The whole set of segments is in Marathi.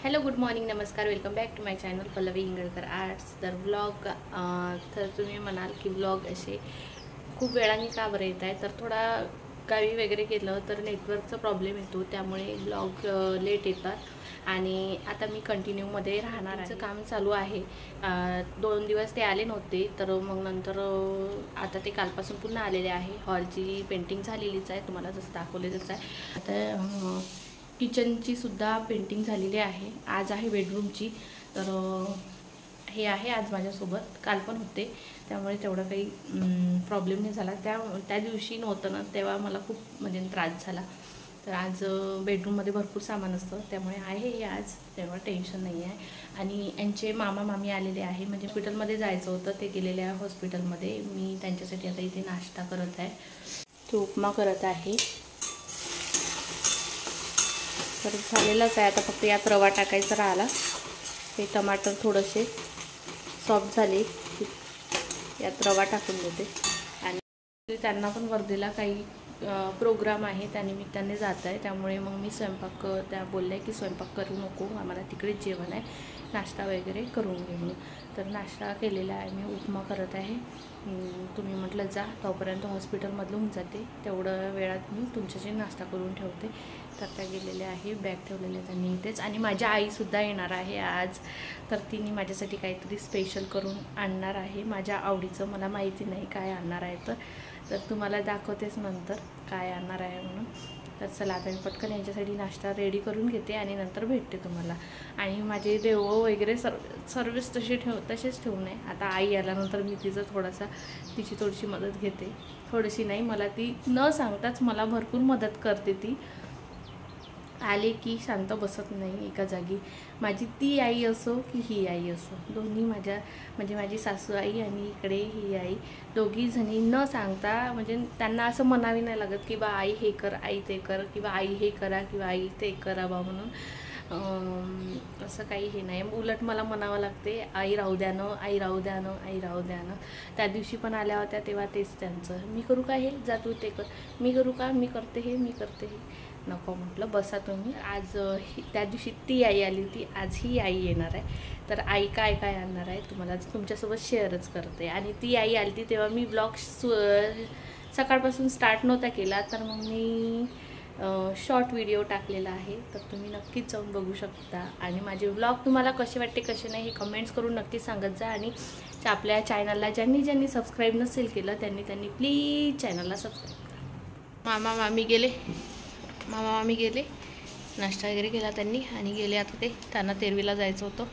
हॅलो गुड मॉर्निंग नमस्कार welcome back to my channel Pallavi Ingalkar arts. तर ब्लॉग तर तुम्ही म्हणाल की ब्लॉग असे खूप वेळाने का बरं येत आहे, तर थोडा गावी वगैरे गेलं तर नेटवर्कचा प्रॉब्लेम येतो, त्यामुळे ब्लॉग लेट येतात. आणि आता मी कंटिन्यूमध्ये राहणार आहे, काम चालू आहे. 2 दिवस ते आले नव्हते, तर मग नंतर आता ते कालपासून पुन्हा आलेले आहे. हॉलची पेंटिंग झालेलीच आहे, तुम्हाला जसं दाखवलेलंच आहे. आता किचनची सुद्धा पेंटिंग झालेली आहे. आज आहे बेडरूमची, तर हे आहे आज माझ्यासोबत. काल पण होते, त्यामुळे तेवढा काही प्रॉब्लेम नाही झाला. त्या दिवशी नव्हतं ना, तेव्हा मला खूप म्हणजे त्रास झाला. तर आज बेडरूममध्ये भरपूर सामान असतं, त्यामुळे आहे हे आज, तेव्हा टेन्शन नाही आहे. आणि यांचे मामा मामी आलेले आहे, म्हणजे हॉस्पिटलमध्ये जायचं होतं, ते गेलेले आहे हॉस्पिटलमध्ये. मी त्यांच्यासाठी आता इथे नाश्ता करत आहे, तो उपमा करत आहे. तर झालेलाच आहे, आता फक्त यात रवा टाकायचा राहिला. हे टमाटर थोडेसे सॉफ्ट झाले की यात रवा टाकून देते. आणि त्यांना पण वर्धेला काही प्रोग्राम आहे, त्यानिमित्ताने जात आहे, त्यामुळे मग मी स्वयंपाक, त्या बोलल्या की स्वयंपाक करू नको, आम्हाला तिकडेच जेवण आहे, नाश्ता वगैरे करून घे म्हणून. तर नाश्ता केलेला आहे, मी उपमा करत आहे. तुम्ही म्हटलं जा, तोपर्यंत हॉस्पिटलमधलं होऊन जाते, तेवढं वेळात मी तुमच्याशी नाश्ता करून ठेवते. तर त्या गेलेल्या आहे, बॅग ठेवलेल्या त्यांनी इथेच. आणि माझी आईसुद्धा येणार आहे आज, तर तिने माझ्यासाठी काहीतरी स्पेशल करून आणणार आहे, माझ्या आवडीचं. मला माहिती नाही काय आणणार आहे, तर तुम्हाला दाखवतेच नंतर काय आणणार आहे म्हणून. तर चला आता मी पटकन यांच्यासाठी नाश्ता रेडी करून घेते आणि नंतर भेटते तुम्हाला. आणि माझे देव वगैरे सर्विस तसेच ठेवू नये. आता आई आल्यानंतर मी तिची थोडीशी मदत घेते. थोडीशी नाही, मला ती न सांगताच मला भरपूर मदत करते. ती आले की शांत बसत नाही एका जागी. माझी ती आई असो की ही आई असो, दोन्ही म्हणजे माझी सासू आई आणि इकडे ही आई, दोघी जणी न सांगता, म्हणजे त्यांना असं म्हणावी नाही लागत की बा आई हे कर, आई ते कर, किंवा आई हे करा किंवा आई ते करा बा म्हणून. असं काही हे नाही, उलट मला म्हणावं लागते, आई राहू द्या ना, आई राहू द्या ना, आई राहू द्या ना. त्या दिवशी पण आल्या होत्या तेव्हा तेच त्यांचं, मी करू का हे, जा तू ते कर, मी करू का, मी करते हे. नको म्हटलं, बसा तुम्ही. आज त्या दिवशी ती आई आली होती, आज ही आई येणार आहे. तर आई काय काय आणणार आहे तुम्हाला तुमच्यासोबत शेअरच करते. आणि ती आई आली होती तेव्हा मी ब्लॉग सकाळपासून स्टार्ट नव्हता केला, तर मग मी शॉर्ट व्हिडिओ टाकलेला आहे, तर तुम्ही नक्कीच जाऊन बघू शकता. आणि माझे व्लॉग तुम्हाला कसे वाटते कसे नाही हे कमेंट्स करून नक्की सांगत जा. आणि आपल्या चॅनलला ज्यांनी सबस्क्राईब नसेल केलं त्यांनी प्लीज चॅनलला सबस्क्राईब करा. मामा मामी गेले, नाश्ता वगैरे केला त्यांनी आणि गेले. आता त्यांना तेरवीला जायचं होतं.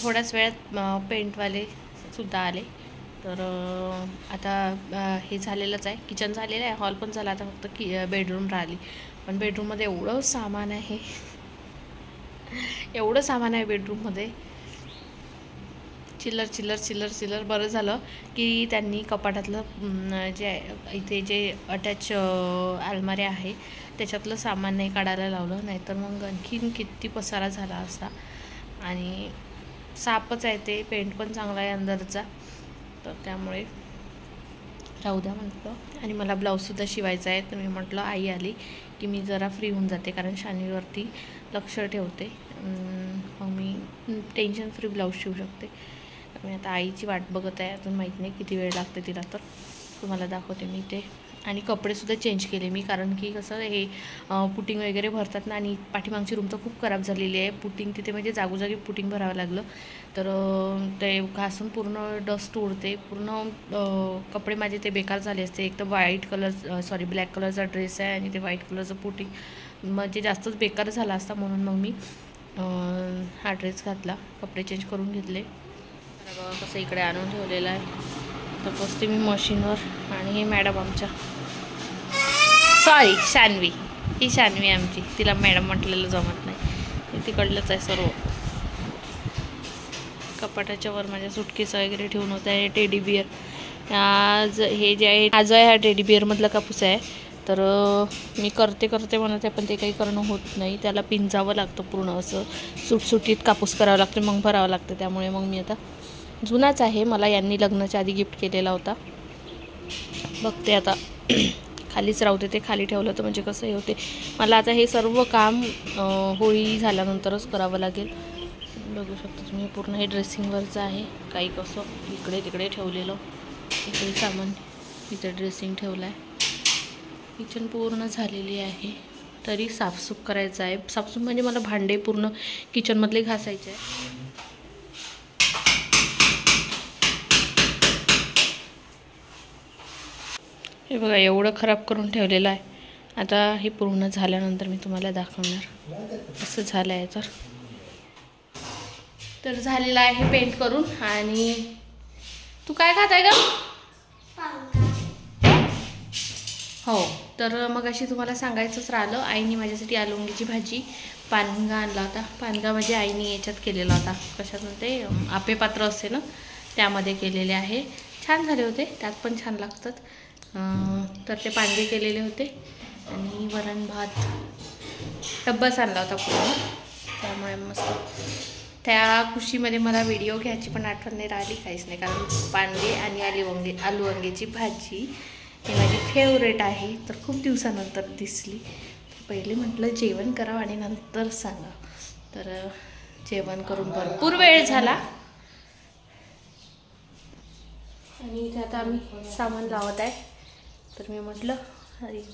थोड्याच वेळात पेंटवाले सुद्धा आले. तर आता हे झालेलंच आहे, किचन झालेलं आहे, हॉल पण झाला, आता फक्त बेडरूम राहिली. पण बेडरूममध्ये एवढं सामान आहे बेडरूममध्ये, चिल्लर. बरं झालं की त्यांनी कपाटातलं जे अटॅच अलमाऱ्या आहे त्याच्यातलं सामान नाही काढायला लावलं, नाहीतर मग आणखीन किती पसारा झाला असता. आणि सापच आहे ते, पेंट पण चांगला आहे अंदरचा, तर त्यामुळे राहू द्या म्हटलं. आणि मला ब्लाऊजसुद्धा शिवायचा आहे, तर मी म्हटलं आई आली की मी जरा फ्री होऊन जाते, कारण शानीवरती लक्ष ठेवते, मग मी टेन्शन फ्री ब्लाऊज शिवू शकते. मी आता आईची वाट बघत आहे, अजून माहीत नाही किती वेळ लागते तिला, तर तुम्हाला दाखवते मी ते. आणि कपडेसुद्धा चेंज केले मी, कारण की कसं हे पुटिंग वगैरे भरतात ना, आणि पाठीमागची रूम तर खूप खराब झालेली आहे. पुटिंग तिथे म्हणजे जागोजागी पुटिंग भरावं लागलं, तर ते घासून पूर्ण डस्ट उडते, पूर्ण कपडे माझे ते बेकार झाले असते. एक तर ब्लॅक कलरचा ड्रेस आहे आणि ते व्हाईट कलरचं पुटिंग म्हणजे जास्तच बेकार झाला असता, म्हणून मग मी हा ड्रेस घातला, कपडे चेंज करून घेतले. बघा कसं इकडे आणून ठेवलेलं आहे. तर बसते मी मशीनवर. आणि हे मॅडम आमच्या, शान्वी, ही शान्वी आमची, तिला मॅडम म्हटलेलं जमत नाही, तिकडलंच आहे सर्व. कपाटाच्या वर माझ्या सुटकेसा वगैरे ठेवून होतं आहे. टेडी बिअर आज हे जे आहे, आज आहे हा टेडी बिअरमधला कापूस आहे. तर मी करते म्हणत आहे, पण ते काही करणं होत नाही, त्याला पिंजावं लागतं पूर्ण, असं सुटसुटीत कापूस करावं लागतं, मग भरावं लागतं. त्यामुळे मग मी आता, जुनाच आहे, मला यांनी लग्नाच्या आधी गिफ्ट केलेला होता, बघते आता खालीच राहते, ते खाली ठेवलं तर म्हणजे कसं हे होते. मला आता हे सर्व काम होळी झाल्यानंतरच करावं लागेल. बघू शकता तुम्ही पूर्ण हे ड्रेसिंगवरचं आहे. काही कसं इकडे तिकडे ठेवलेलं, इकडे सामान, इथे ड्रेसिंग ठेवलं आहे. किचन पूर्ण झालेली आहे, तरी साफसूफ करायचं आहे. साफसूफ म्हणजे मला भांडे पूर्ण किचनमधले घासायचे आहे. हे बघा एवढं खराब करून ठेवलेलं आहे. आता हे पूर्ण झाल्यानंतर मी तुम्हाला दाखवणार असं झालं आहे. तर झालेलं आहे पेंट करून. आणि तू काय खात आहे का? हो, तर मग अशी तुम्हाला सांगायचंच राहिलं, आईने माझ्यासाठी आलू वांग्याची भाजी, पानगा आणला होता. पानगा म्हणजे आईने याच्यात केलेला होता, कशात ते आपे पात्र असते ना त्यामध्ये केलेले आहे. छान झाले होते, त्यात पण छान लागतात. तर ते पानगे केलेले होते. आणि वरण भात डब्बाच आणला होता पूर्ण, त्यामुळे मस्त त्या खुशीमध्ये मला व्हिडिओ घ्यायची पण आठवण नाही राहिली, काहीच नाही. कारण पानगे आणि आलू वांग्याची भाजी ही माझी फेवरेट आहे. तर खूप दिवसानंतर दिसली. पहिले म्हटलं जेवण करावं आणि नंतर सांगा. तर जेवण करून भरपूर वेळ झाला. आणि इथे आता आम्ही सामान लावत आहे. तर मी म्हटलं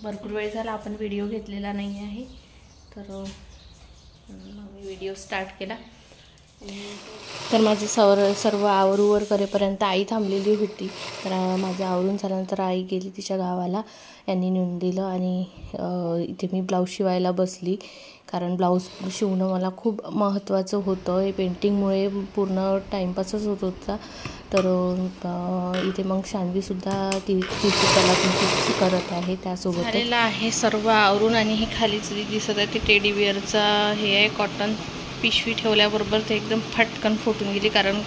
भरपूर वेळ झाला, आपण व्हिडिओ घेतलेला नाही आहे. तर मी व्हिडिओ स्टार्ट केला. तर माझं सर्व आवरूवर करेपर्यंत आई थांबलेली होती. तर माझं आवरून झाल्यानंतर आई गेली तिच्या गावाला, यांनी नेऊन दिलं. आणि इथे मी ब्लाऊज शिवायला बसली, कारण ब्लाऊज शिवणं मला खूप महत्त्वाचं होतं. हे पेंटिंगमुळे पूर्ण टाईमपासच होत होता. तर इथे मग शान्वीसुद्धा तिची कलाकृती करत आहे. त्यासोबत झालेलं आहे सर्व आवरून. आणि हे खालीच दिसत आहे ते टेडी बिअरचा हे आहे, कॉटन पिशवी ठेवल्याबरोबर ते एकदम फटकन फुटून गेली, कारण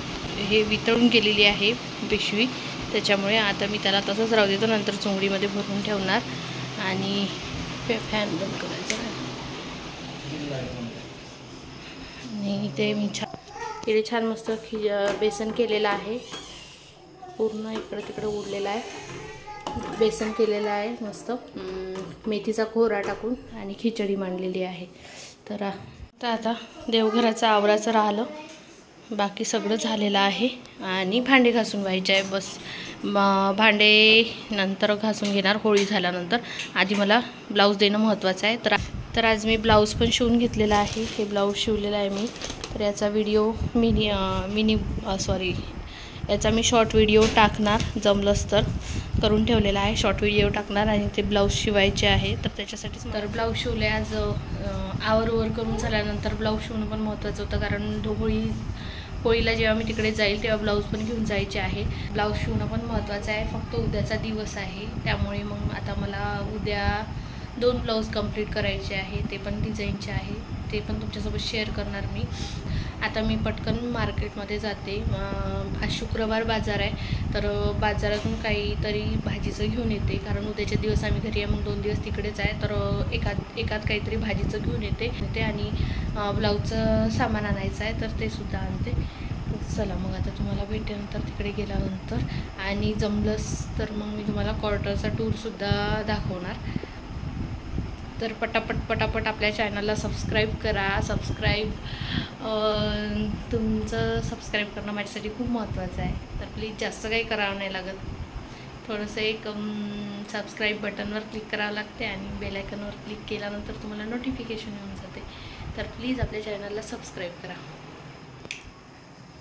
हे वितळून गेलेली आहे पिशवी. त्याच्यामुळे आता मी त्याला तसंच राहू देतो, नंतर चुंगडीमध्ये भरून ठेवणार. आणि फॅन बंद करायचा. आणि ते मी छान मस्त बेसन केलेलं आहे, पूर्ण इकडं तिकडं उडलेलं आहे. बेसन केलेलं आहे मस्त, मेथीचा खोरा टाकून, आणि खिचडी मांडलेली आहे. तर आता देवघराचं आवराचं राहिलं, बाकी सगळं झालेलं आहे. आणि भांडे घासून व्हायचे आहे बस. भांडे नंतर घासून घेणार होळी झाल्यानंतर. आधी मला ब्लाऊज देणं महत्त्वाचं आहे. तर आज मी ब्लाऊज पण शिवून घेतलेला आहे. हे ब्लाऊज शिवलेलं आहे मी. तर याचा व्हिडिओ याचा मी शॉर्ट व्हिडिओ टाकणार, जमलंच तर करून ठेवलेला आहे. शॉर्ट व्हिडिओ टाकणार आणि ते ब्लाऊज शिवायचे आहे. तर त्याच्यासाठीच तर ब्लाऊज शिवले आज. आवरवर करून झाल्यानंतर ब्लाऊज शिवणं पण महत्त्वाचं होतं, कारण होळीला जेव्हा मी तिकडे जाईल तेव्हा ब्लाऊज पण घेऊन जायचे आहे. ब्लाऊज शिवणं पण महत्त्वाचं आहे. फक्त उद्याचा दिवस आहे, त्यामुळे मग आता मला उद्या 2 ब्लाऊज कंप्लीट करायचे आहे. ते पण डिझाईनचे आहे, ते पण तुमच्यासोबत शेअर करणार मी. आता मी पटकन मार्केटमध्ये जाते. आज शुक्रवार बाजार आहे, तर बाजारातून काहीतरी भाजीचं घेऊन येते, कारण उद्याचे दिवस आम्ही घरी आहे, मग 2 दिवस तिकडेच आहे. तर एकात काहीतरी भाजीचं घेऊन येते आणि ब्लाऊजचं सामान आणायचं आहे, तर ते सुद्धा आणते. चला मग आता तुम्हाला भेटेनंतर तिकडे गेल्यानंतर. आणि जमलंच तर मग मी तुम्हाला क्वार्टरचा टूरसुद्धा दाखवणार. तर पटापट आपल्या चॅनलला सबस्क्राईब करा. तुमचं सबस्क्राईब करणं माझ्यासाठी खूप महत्त्वाचं आहे. तर प्लीज जास्त काही करावं नाही लागत, थोडंसं एक सबस्क्राईब बटनवर क्लिक करावं लागते आणि बेल आयकॉनवर क्लिक केल्यानंतर तुम्हाला नोटिफिकेशन येऊन जाते. तर प्लीज आपल्या चॅनलला सबस्क्राईब करा.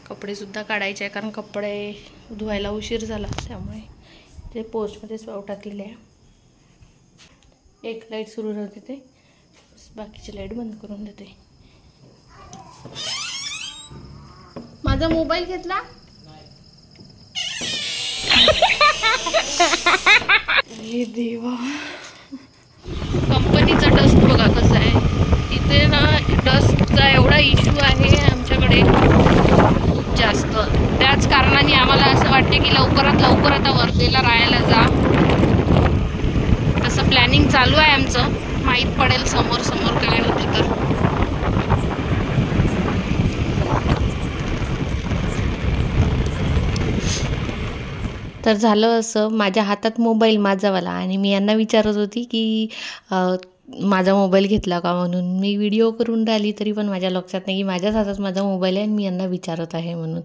कपडेसुद्धा काढायचे आहे, कारण कपडे धुवायला उशीर झाला, त्यामुळे ते पोस्टमध्येच पाव टाकलेले आहे. एक लाईट सुरू राहते, ते बाकीची लाईट बंद करून देते. माझा मोबाईल घेतला. हे देवा, कंपनीचा डस्ट बघा कसं आहे. इथे ना डस्टचा एवढा इश्यू आहे आमच्याकडे जास्त. त्याच कारणाने आम्हाला असं वाटते की लवकरात लवकर आता वर्धेला राहायला जा. तसं प्लॅनिंग चालू आहे आमचं, माहीत पडेल समोर काय होते तर. तर झालं असं, माझ्या हातात मोबाईल माझावाला आणि मी यांना विचारत होती की माझा मोबाईल घेतला का म्हणून. मी व्हिडिओ करून राहिली तरी पण माझ्या लक्षात नाही की माझ्याच हातात माझा मोबाईल आहे आणि मी यांना विचारत आहे म्हणून.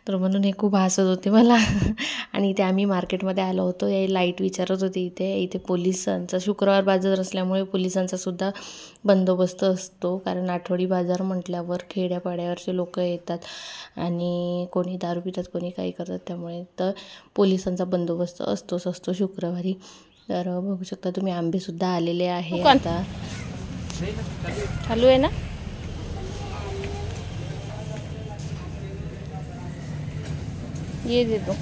तर म्हणून हे खूप हसत होते मला. आणि इथे आम्ही मार्केटमध्ये आलो होतो. हे लाईट विचारत होते. इथे पोलिसांचा शुक्रवार बाजार असल्यामुळे पोलिसांचा सुद्धा बंदोबस्त असतो, कारण आठवडी बाजार म्हटल्यावर खेड्यापाड्यावरचे लोक येतात आणि कोणी दारू पितात, कोणी काही करतात, त्यामुळे तर पोलिसांचा बंदोबस्त असतो शुक्रवारी. तर बघू शकता तुम्ही, आंबेसुद्धा आलेले आहे आता. चालू आहे ना. ये देतो.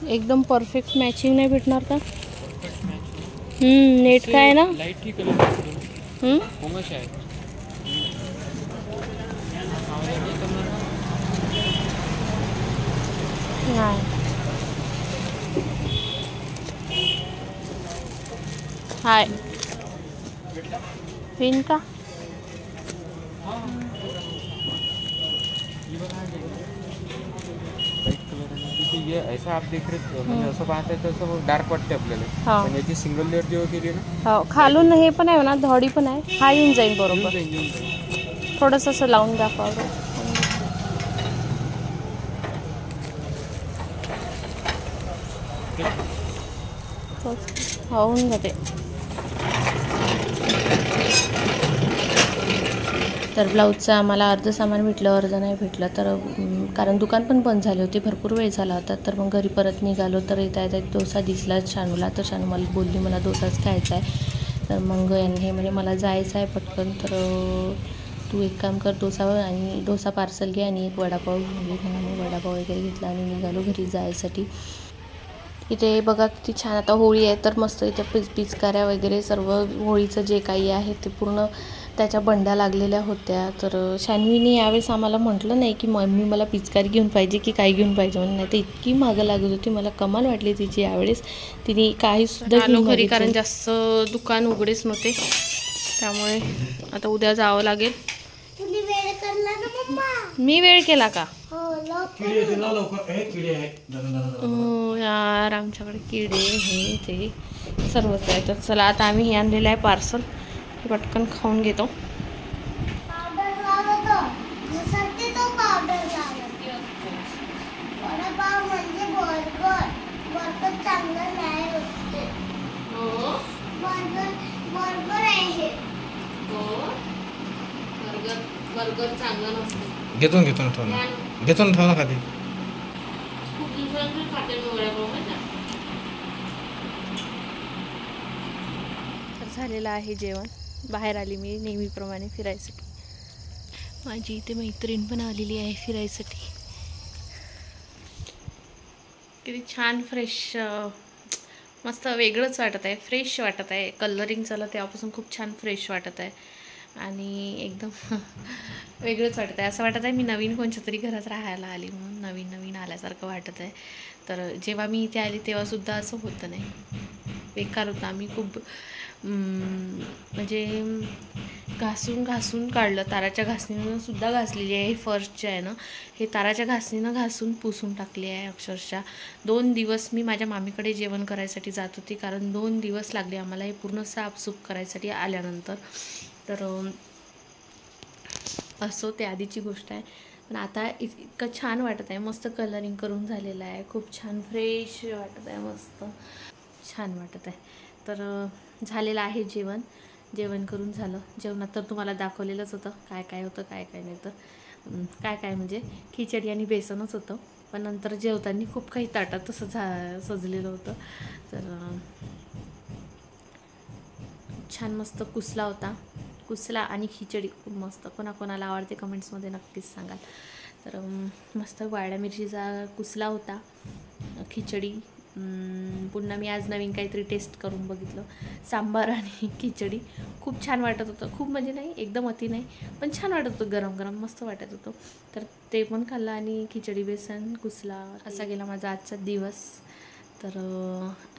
एकदम परफेक्ट मॅचिंग नाही भेटणार का? नेट काय आहे ना. नाही हाय पिन का. ये ऐसा आप देख रहे म्हणजे असं पाहताय तसं डार्क वाटते आपल्याला. पण याची सिंगल लेअर जेव्हा केली ना, हो खालून हे पण आहे ना, धडी पण आहे. हा येऊन जाईल बरोबर. थोडंसं असं लावून दाखवा. होऊन जाते. तर ब्लाऊजचं आम्हाला अर्ध सामान भेटलं, अर्ध नाही भेटलं. तर कारण दुकान पण बंद झाले होते, भरपूर वेळ झाला होता. तर मग घरी परत निघालो. तर येता येता डोसा दिसला शानूला. तर शानू मला बोलली मला डोसाच खायचा आहे. तर मग हे म्हणजे मला जायचं आहे पटकन, तर तू एक काम कर, डोसा पार्सल घे आणि एक वडापाव घे. म्हणून वडापाव वगैरे घेतला आणि निघालो घरी जायसाठी. इथे बघा किती छान आता होळी आहे, तर मस्त इथे पिचकाऱ्या वगैरे सर्व होळीचं जे काही आहे ते पूर्ण त्याच्या बंड्या लागलेल्या होत्या. तर शान्वीने यावेळेस आम्हाला म्हटलं नाही की मम्मी मला पिचकारी घेऊन पाहिजे की काय घेऊन पाहिजे म्हणून. नाही तर इतकी मागं लागत होती, मला कमाल वाटली तिची यावेळेस. तिने काहीसुद्धा घेऊन घरी, कारण जास्त दुकान उघडेच नव्हते. त्यामुळे आता उद्या जावं लागेल. मी वेळ केला का यार, आमच्याकडे किडे हे ते सर्वच आहे. तर चला आता आम्ही हे आणलेलं आहे पार्सल, पटकन खाऊन घेतो. बर्गर चांगला नसतो. घेतो ना खाली. खूप दिवसांनी खाते मी वडापाव. तर झालेलं आहे जेवण. बाहेर आली मी नेहमीप्रमाणे फिरायसाठी. माझी इथे मैत्रीण पण आलेली आहे फिरायसाठी. किती छान फ्रेश, मस्त वेगळंच वाटत आहे, फ्रेश वाटत आहे. कलरिंग झालं तेव्हापासून खूप छान फ्रेश वाटत आहे आणि एकदम वेगळंच वाटत आहे. असं वाटत आहे मी नवीन कोणत्या तरी घरात राहायला आली म्हणून, नवीन आल्यासारखं वाटत आहे. तर जेव्हा मी इथे आली तेव्हासुद्धा असं होतं नाही, बेकार होतं. आम्ही खूप म्हणजे घासून काढलं. ताराच्या घासणीनं सुद्धा घासलेली आहे. फर्श जे आहे ना, हे ताराच्या घासणीनं घासून पुसून टाकली आहे अक्षरशः. 2 दिवस मी माझ्या मामीकडे जेवण करायसाठी जात होती, कारण 2 दिवस लागले आम्हाला हे पूर्ण साफसूफ करायसाठी आल्यानंतर. तर असो, ते आधीची गोष्ट आहे. पण आता इतकं छान वाटत आहे, मस्त कलरिंग करून झालेलं आहे, खूप छान फ्रेश वाटत आहे, मस्त छान वाटत आहे. तर झालेलं आहे जेवण करून झालं. जेवणात तर तुम्हाला दाखवलेलंच होतं काय काय होतं, काय काय नाही. तर काय म्हणजे खिचडी आणि बेसनच होतं. पण नंतर जेवताना खूप काही ताटात तसं सजलेलं होतं. तर छान मस्त कुसला होता. कुसला आणि खिचडी खूप मस्त. कोणाकोणाला आवडते कमेंट्समध्ये नक्कीच सांगाल. तर मस्त वाळ्या मिरचीचा कुसला होता, खिचडी. पुन्हा मी आज नवीन काहीतरी टेस्ट करून बघितलं, सांबार आणि खिचडी. खूप छान वाटत होतं. खूप म्हणजे नाही, एकदम अति नाही, पण छान वाटत होतं, गरम गरम मस्त वाटत होतं. तर ते पण खाल्लं आणि खिचडी बेसन कुसला. असा गेला माझा आजचा दिवस. तर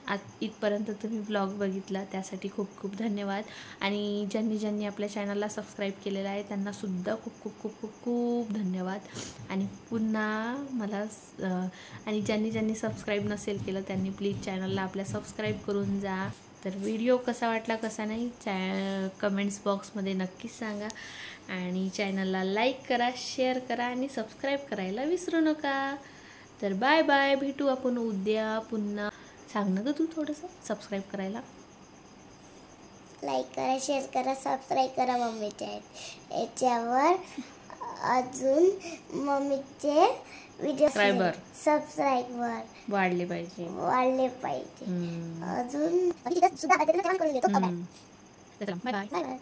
आज इथपर्यंत तुम्ही व्लॉग बघितला त्यासाठी खूप खूप धन्यवाद. आणि ज्यांनी आपल्या चॅनलला सबस्क्राईब केलेलं आहे त्यांनासुद्धा खूप खूप खूप खूप खूप धन्यवाद. आणि पुन्हा मला आणि ज्यांनी सबस्क्राईब नसेल केलं त्यांनी प्लीज चॅनलला आपल्या सबस्क्राईब करून जा. तर व्हिडिओ कसा वाटला कसा नाही कमेंट्स बॉक्समध्ये नक्कीच सांगा. आणि चॅनलला लाईक करा, शेअर करा आणि सबस्क्राईब करायला विसरू नका. तर बाय बाय, भेटू आपण उद्या पुन्हा. सांग ना ग तू थोडंसं सबस्क्राईब करायला. लाईक करा, शेअर करा, सबस्क्राईब करा मम्मीच्या याच्यावर. अजून मम्मीचे व्हिडिओ सबस्क्राईबर वाढले पाहिजे. अजून सुद्धा करून देतो. Bye bye.